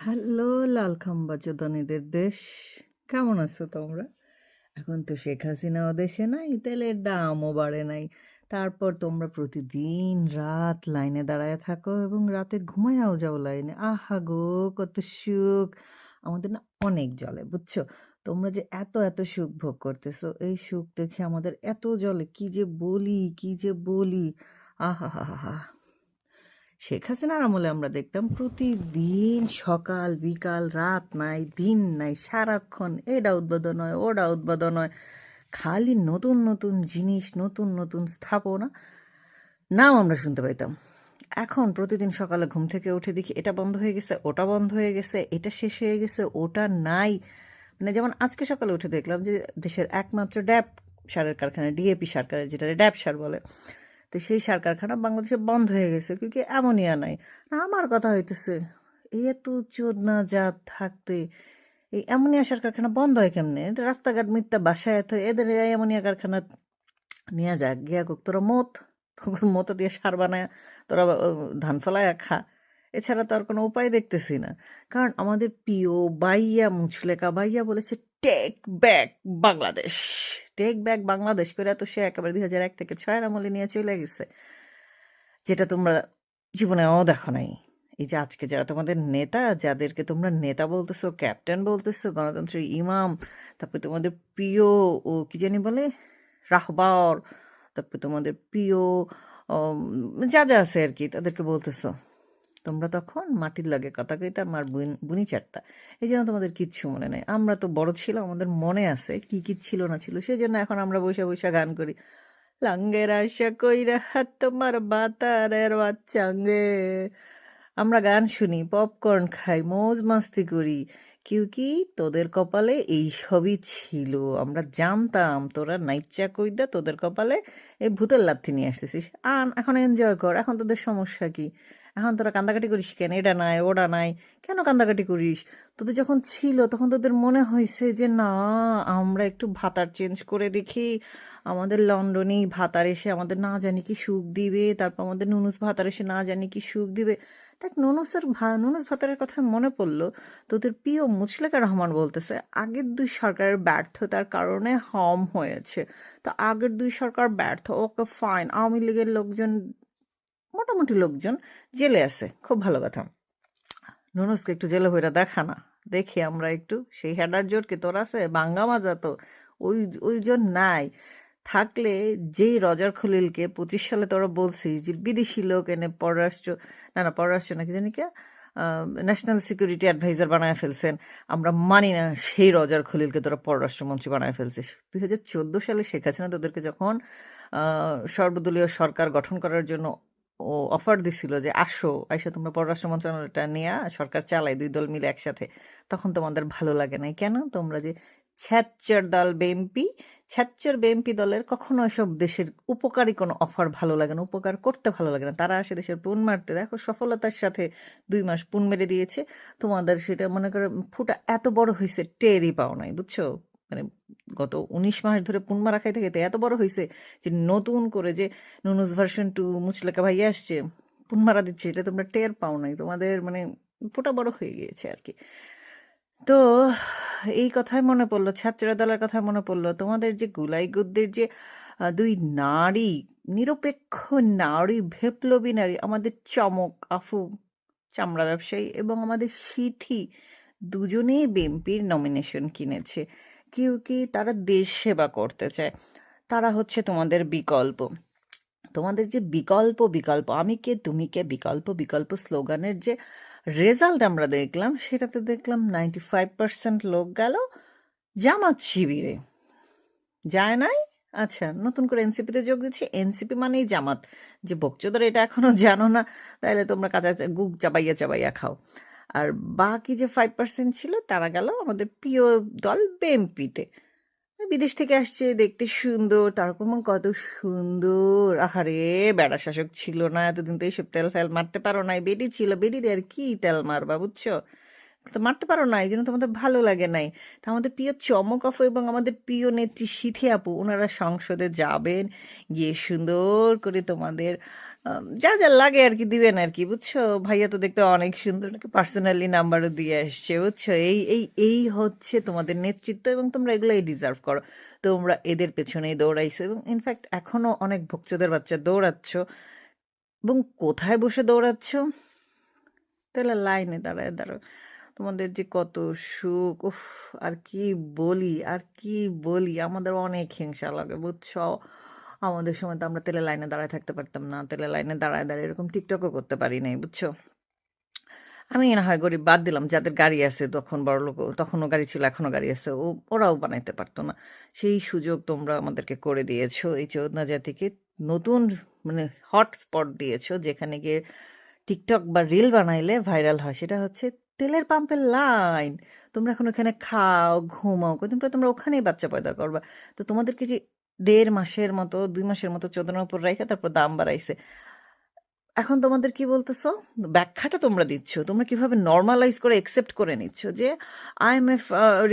Hello লালখাম্বা চোদানিদের দেশ, কেমন আছো তোমরা? এখন তো শেখ হাসিনাও দেশে নাই, তেলের দামও বাড়ে নাই। তারপর তোমরা প্রতিদিন রাত লাইনে দাঁড়ায় থাকো এবং রাতে ঘুমায়াও যাও লাইনে। আহা গো, কত সুখ! আমাদের না অনেক জ্বলে, বুঝছো? তোমরা যে এত এত সুখ ভোগ করতেছো, এই সুখ দেখে আমাদের এত জ্বলে, কি যে বলি, কি যে বলি! আহা হা হা হা! শেখ হাসিনার আমলে আমরা দেখতাম প্রতিদিন সকাল বিকাল রাত নাই দিন নাই সারাক্ষণ এটা উদ্বোধন হয় ওটা উদ্বোধন হয়, খালি নতুন নতুন জিনিস নতুন নতুন স্থাপনা নাম আমরা শুনতে পাইতাম। এখন প্রতিদিন সকালে ঘুম থেকে উঠে দেখি এটা বন্ধ হয়ে গেছে, ওটা বন্ধ হয়ে গেছে, এটা শেষ হয়ে গেছে, ওটা নাই। মানে যেমন আজকে সকালে উঠে দেখলাম যে দেশের একমাত্র ড্যাব সারের কারখানা, ডিএপি সার, যেটা ড্যাব সার বলে, তো সেই সার কারখানা বাংলাদেশে বন্ধ হয়ে গেছে, কিন্তু অ্যামোনিয়া নাই। না, আমার কথা হইতেছে এত চোদনা জাত থাকতে এই অ্যামোনিয়া সার কারখানা বন্ধ হয় কেমনে? এদের রাস্তাঘাট মিথ্যা বাসায় এত, এদের এই অ্যামোনিয়া কারখানা নিয়ে যাক গিয়া কোক তোরা মত, তখন মতো দিয়ে সার বানায় তোরা ধান ফলায় খা। এছাড়া তো আর কোনো উপায় দেখতেছি না। কারণ আমাদের প্রিয় বাইয়া মুছলেকা বাইয়া বলেছে take back Bangladesh, take back Bangladesh করে, তো সে একেবারে 2001 থেকে 6 আমলে নিয়ে চলে গেছে, যেটা তোমরা জীবনেও দেখো নাই। এই যে আজকে যারা তোমাদের নেতা, যাদেরকে তোমরা নেতা বলতেছো, ক্যাপ্টেন বলতেছো, গণতন্ত্রের ইমাম, তারপর তোমাদের প্রিয় ও কি জানি বলে রাহবার, তারপর তোমাদের প্রিয় যা যা আছে আর কি, তাদেরকে বলতেছো, তোমরা তখন মাটির লাগে কথা কইতা, মার বুনি চারটা। এই জন্য তোমাদের কিচ্ছু মনে নেই। আমরা তো বড় ছিলাম, আমাদের মনে আছে কি কি ছিল না ছিল, সেই জন্য এখন আমরা বৈশা বৈশা গান করি। লাঙ্গের আশা কইরা হাত তোমার বাতারের বাচ্চাঙ্গে, আমরা গান শুনি, পপকর্ন খাই, মৌজ মাস্তি করি। কেউ কি তোদের কপালে এই সবই ছিল, আমরা জানতাম তোরা নাইচ্চা কইদা তোদের কপালে এই ভূতের লাথি নিয়ে আসতেছিস। এখন এনজয় কর, এখন তোদের সমস্যা কি? এখন তোরা কান্দাকাটি করিস কেন? এটা নাই ওটা নাই, কেন কান্দাকাটি করিস? তোদের যখন ছিল তখন তোদের মনে হয়েছে যে না, আমরা একটু ভাতার চেঞ্জ করে দেখি, আমাদের লন্ডনেই ভাতার এসে আমাদের না জানি কি সুখ দিবে, তারপর আমাদের নুনুস ভাতার এসে না জানি কি সুখ দিবে। দেখ, নুনুস ভাতারের কথা মনে পড়লো, তোদের প্রিয় মুছলেকা রহমান বলতেছে আগের দুই সরকারের ব্যর্থতার কারণে হম হয়েছে। তো আগের দুই সরকার ব্যর্থ, ওকে ফাইন, আওয়ামী লীগের লোকজন, মোটামুটি লোকজন জেলে আছে, খুব ভালো কথা। নুনুসকে একটু জেলে ভইরা দেখা না, দেখি আমরা একটু সেই হেডার জোর কি তোর আছে? বাঙ্গা মাজা তো ওই ওইজন নাই। থাকলে যেই রজার খলিলকে 25 সালে তোরা বলছিস যে বিদেশি লোক এনে পররাষ্ট্র, না না পররাষ্ট্র নাকি জানি কে, ন্যাশনাল সিকিউরিটি অ্যাডভাইজার বানায় ফেলছেন, আমরা মানি না, সেই রজার খলিলকে তোরা পররাষ্ট্রমন্ত্রী বানায় ফেলছিস। 2014 সালে শেখ হাসিনা তোদেরকে যখন সর্বদলীয় সরকার গঠন করার জন্য ও অফার দিছিল যে আসো আইসা তোমরা পররাষ্ট্র মন্ত্রণালয়টা নিয়ে সরকার চালাই, দুই দল মিলে একসাথে, তখন তোমাদের ভালো লাগে নাই কেন? তোমরা যে ছ্যাচ্চর দল বিএনপি, ছ্যাচ্চর বিএনপি দলের কখনো এসব দেশের উপকারী কোনো অফার ভালো লাগে না, উপকার করতে ভালো লাগে না। তারা আসে দেশের পুন মারতে, দেখো সফলতার সাথে 2 মাস পুন মেরে দিয়েছে। তোমাদের সেটা মনে করো ফুটা এত বড় হয়েছে, টেরই পাও নাই, বুঝছো? মানে গত 19 মাস ধরে পুন মারা খাইতে খাইতে এত বড় হয়েছে যে নতুন করে যে নুনুস ভার্সন 2 মুচলেকা ভাইয়া আসছে, পুন মারা দিচ্ছে, এটা তোমরা টের পাও নাই, তোমাদের মানে ফোঁটা বড় হয়ে গিয়েছে আর কি। তো এই কথাই মনে পড়লো, ছাত্ররা দলের কথা মনে পড়লো, তোমাদের যে গুলাই গুদ্দের যে দুই নারী, নিরপেক্ষ নারী, বিপ্লবী নারী, আমাদের চমক আফু চামড়া ব্যবসায়ী এবং আমাদের সিথি, দুজনেই বিএনপির নমিনেশন কিনেছে। কেউ কি তারা দেশ সেবা করতে চায়, তারা হচ্ছে তোমাদের বিকল্প। তোমাদের যে বিকল্প বিকল্প, আমি কে তুমি কে, বিকল্প বিকল্প স্লোগানের যে রেজাল্ট আমরা দেখলাম, সেটাতে দেখলাম 95% লোক গেল জামাত শিবিরে, যায় নাই। আচ্ছা, নতুন করে এনসিপিতে যোগ দিচ্ছে, এনসিপি মানেই জামাত, যে বকচোদরা এটা এখনো জানো না, তাইলে তোমরা কাঁচা গুক চাবাইয়া চাবাইয়া খাও। আর বাকি যে 5% ছিল তারা গেল আমাদের প্রিয় দল বিএনপিতে। বিদেশ থেকে আসছে, দেখতে সুন্দর, তারপর কত সুন্দর, আহারে বেড়া শাসক ছিল না এতদিন, তো এইসব তেল ফেল মারতে পারো নাই, বেডি ছিল, বেডির আর কি তেল মারবা, বুঝছো? তো মারতে পারো না, এই জন্য তোমাদের ভালো লাগে নাই। তা আমাদের প্রিয় চমক আপু এবং আমাদের প্রিয় নেত্রী সিথি আপু, ওনারা সংসদে যাবেন, গিয়ে সুন্দর করে তোমাদের যা যা লাগে আর কি দিবেন আর কি, বুঝছো? ভাইয়া তো দেখতে অনেক সুন্দর, নাকি পার্সোনালি নাম্বারও দিয়ে আসছে, বুঝছো? এই হচ্ছে তোমাদের নেতৃত্ব, এবং তোমরা এগুলোই ডিজার্ভ করো। তোমরা এদের পেছনেই দৌড়াইছো, এবং ইনফ্যাক্ট এখনো অনেক ভোগচোদের বাচ্চা দৌড়াচ্ছ। এবং কোথায় বসে দৌড়াচ্ছ? তাহলে লাইনে দাঁড়ায় দাঁড়াও। তোমাদের যে কত সুখ, উফ! আর কি বলি, আর কি বলি, আমাদের অনেক হিংসা লাগে, বুঝছো? আমাদের সময় তো আমরা তেলে লাইনে দাঁড়ায় থাকতে পারতাম না, তেলে লাইনে দাঁড়ায় দাঁড়িয়ে এরকম টিকটকও করতে পারি নাই, বুঝছো? আমি না হয় গরিব বাদ দিলাম, যাদের গাড়ি আছে, তখন বড়লোক, তখনও গাড়ি ছিল, এখনো গাড়ি আছে, ওরাও বানাইতে পারতো না। সেই সুযোগ তোমরা আমাদেরকে করে দিয়েছো, এই চোদনা জাতিকে নতুন মানে হটস্পট দিয়েছো, যেখানে গিয়ে টিকটক বা রিল বানাইলে ভাইরাল হয়। সেটা হচ্ছে তেলের পাম্পের লাইন। তোমরা এখন ওখানে খাও, ঘুমাও, তোমরা তোমরা ওখানেই বাচ্চা পয়দা করবা। তো তোমাদেরকে যে 1.5 মাসের মতো, 2 মাসের মতো চোদনার উপর রাইখা তারপর দাম বাড়াইছে। এখন তোমাদের কি বলতেছো? ব্যাখ্যাটা তোমরা দিচ্ছ, তোমরা কিভাবে নর্মালাইজ করে একসেপ্ট করে নিচ্ছ যে আইএমএফ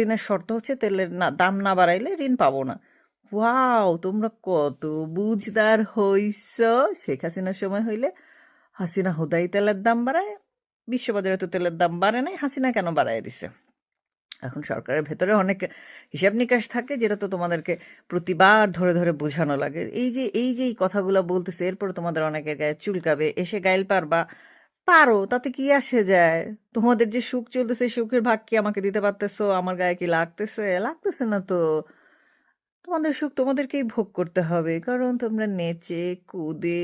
ঋণের শর্ত হচ্ছে তেলের দাম না বাড়াইলে ঋণ পাবো না। ওয়াও, তোমরা কত বুঝদার হইছ! শেখ হাসিনার সময় হইলে হাসিনা হুদাই তেলের দাম বাড়ায়, বিশ্ববাজারে তো তেলের দাম বাড়ে নাই, হাসিনা কেন বাড়ায় দিছে? এখন সরকারের ভেতরে অনেক হিসাব নিকাশ থাকে, যেটা তো তোমাদেরকে প্রতিবার ধরে ধরে বোঝানো লাগে। এই যে এই কথাগুলো বলতেছে, এরপর তোমাদের অনেকের গায়ে চুলকাবে, এসে গাইল পারবা, পারো, তাতে কি আসে যায়? তোমাদের যে সুখ চলতেছে, সুখের ভাগ কি আমাকে দিতে পারতেছো? আমার গায়ে কি লাগতেছে? লাগতেছে না তো। তোমাদের সুখ তোমাদেরকেই ভোগ করতে হবে, কারণ তোমরা নেচে কুদে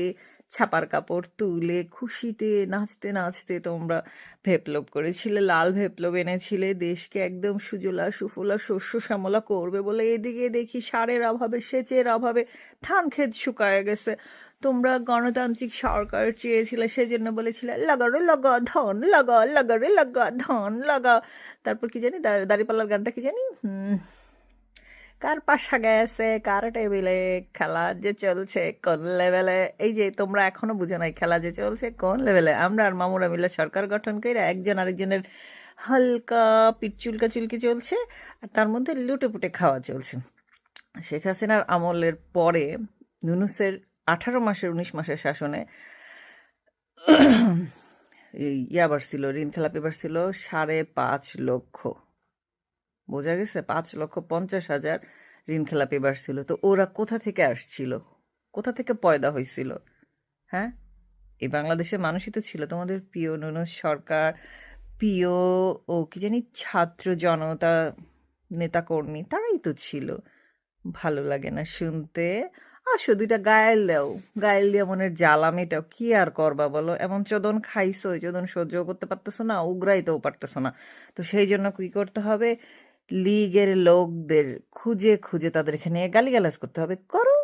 ছাপার কাপড় তুলে খুশিতে নাচতে নাচতে তোমরা বিপ্লব করেছিলে, লাল বিপ্লব এনেছিলে, দেশকে একদম সুজলা সুফলা শস্য শ্যামলা করবে বলে। এদিকে দেখি সারের অভাবে, সেচের অভাবে ধান ক্ষেত শুকায় গেছে। তোমরা গণতান্ত্রিক সরকার চেয়েছিলে, সেজন্য বলেছিলে লাগারে লাগা ধন লাগা, লাগারে লাগা ধন লাগা। তারপর কি জানি, দাঁড়িপাল্লার গানটা কি জানি, কার পাশা গেছে, কার টেবিলে, খেলা যে চলছে কোন লেভেলে। এই যে তোমরা এখনো বুঝো নাই খেলা যে চলছে কোন লেভেলে। আমরা আর মামুরা মিলে সরকার গঠন করে একজন আরেকজনের হালকা পিটচুলকা চুলকি চলছে, আর তার মধ্যে লুটেপুটে খাওয়া চলছে। শেখ হাসিনার আমলের পরে ইউনূসের 18 মাসের 19 মাসের শাসনে এই ইয়া বাড়ছিল, ঋণ খেলাপি বাড়ছিল 5.5 লক্ষ। বোঝা গেছে? 5,50,000 ঋণ খেলাপি বাড়ছিল। তো ওরা কোথা থেকে আসছিল? কোথা থেকে পয়দা হয়েছিল? হ্যাঁ, এই বাংলাদেশের মানুষই তো ছিল তোমাদের প্রিয় নুনু সরকার, প্রিয় ও কি জানি ছাত্র জনতা, নেতাকর্মী, তারাই তো ছিল। ভালো লাগে না শুনতে? আসো, দুইটা গায়েল দাও, গায়েল দিয়ে মনের জ্বালা মেটাও। কি আর করবা বলো? এমন চোদন খাইছো, ওই চোদন সহ্য করতে পারতেছো না, উগরাইতেও পারতেছো না। তো সেই জন্য কি করতে হবে? লীগের লোকদের খুঁজে খুঁজে তাদেরকে নিয়ে গালিগালাজ করতে হবে। করো,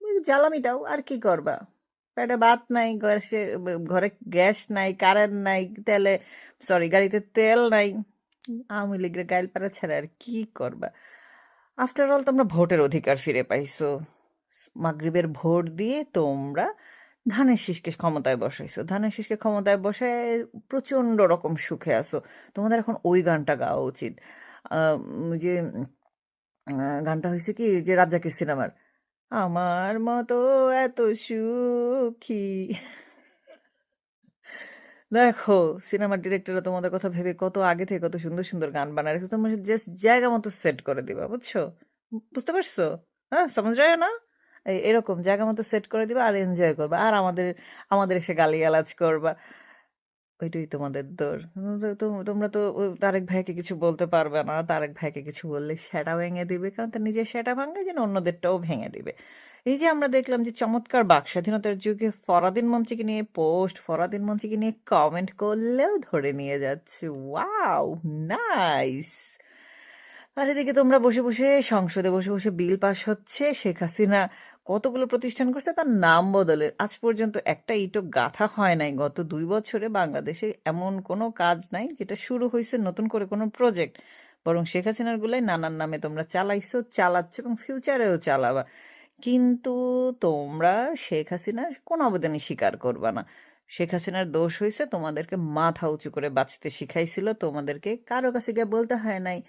ওই জ্বালা মেটাও, আর কি করবা? পেটে ভাত নাই, ঘরে গ্যাস নাই, কারেন্ট নাই, তেলে, সরি, গাড়িতে তেল নাই, আওয়ামী লীগের গাইল পাড়া ছাড়া আর কি করবা? আফটার অল তোমরা ভোটের অধিকার ফিরে পাইছো। মাগরিবের ভোট দিয়ে তোমরা ধানের শীষকে ক্ষমতায় বসাইছো, ধানের শীষকে ক্ষমতায় বসায় প্রচন্ড রকম সুখে আছো। তোমাদের এখন ওই গানটা গাওয়া উচিত। যে গানটা হয়েছে কি, যে রাজ্জাকের সিনেমার, আমার মতো এত সুখী। দেখো, সিনেমার ডিরেক্টররা তোমাদের কথা ভেবে কত আগে থেকে কত সুন্দর সুন্দর গান বানায় রেখেছে, তোমরা জাস্ট জায়গা মতো সেট করে দিবা, বুঝছো? বুঝতে পারছো? হ্যাঁ, সমাজ যায় না? এরকম জায়গা মতো সেট করে দিবা আর এনজয় করবা, আর আমাদের আমাদের এসে গালিগালাজ করবা। ওইটাই তোমাদের দৌড়। তোমরা তো তারেক ভাইকে কিছু বলতে পারবে না, তারেক ভাইকে কিছু বললে সেটা ভেঙে দিবে, কারণ তার নিজের সেটা ভাঙে যেন অন্যদেরটাও ভেঙে দিবে। এই যে আমরা দেখলাম যে চমৎকার বাক স্বাধীনতার যুগে ফরাদিন মন্ত্রীকে নিয়ে পোস্ট, ফরাদিন মন্ত্রীকে নিয়ে কমেন্ট করলেও ধরে নিয়ে যাচ্ছে। Wow, nice! আর এদিকে তোমরা বসে বসে সংসদে বসে বসে বিল পাস হচ্ছে, শেখ হাসিনা কতগুলো প্রতিষ্ঠান করছে তার নাম বদলে, আজ পর্যন্ত একটা ইটও গাঁথা হয় নাই। গত 2 বছরে বাংলাদেশে এমন কোনো কাজ নাই যেটা শুরু হয়েছে নতুন করে কোনো প্রজেক্ট, বরং শেখ হাসিনার গুলাই নানান নামে তোমরা চালাইছো, চালাচ্ছ, এবং ফিউচারেও চালাবা। কিন্তু তোমরা শেখ হাসিনার কোনো অবদানই স্বীকার করবা না। শেখ হাসিনার দোষ হয়েছে তোমাদেরকে মাথা উঁচু করে বাঁচতে শিখাইছিল, তোমাদেরকে কারো কাছে গিয়ে বলতে হয় নাই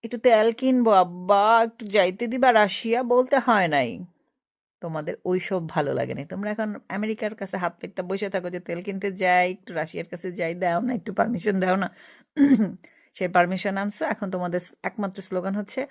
একটু তেল কিনবো আব্বা, একটু যাইতে দিবা রাশিয়া, বলতে হয় নাই। তোমাদের ওইসব ভালো লাগে না, তোমরা এখন আমেরিকার কাছে হাত পেতে বসে থাকো যে তেল কিনতে যাই, একটু রাশিয়ার কাছে যাই, দাও না একটু পারমিশন দাও না। সেই পারমিশন আনছো, এখন তোমাদের একমাত্র স্লোগান হচ্ছে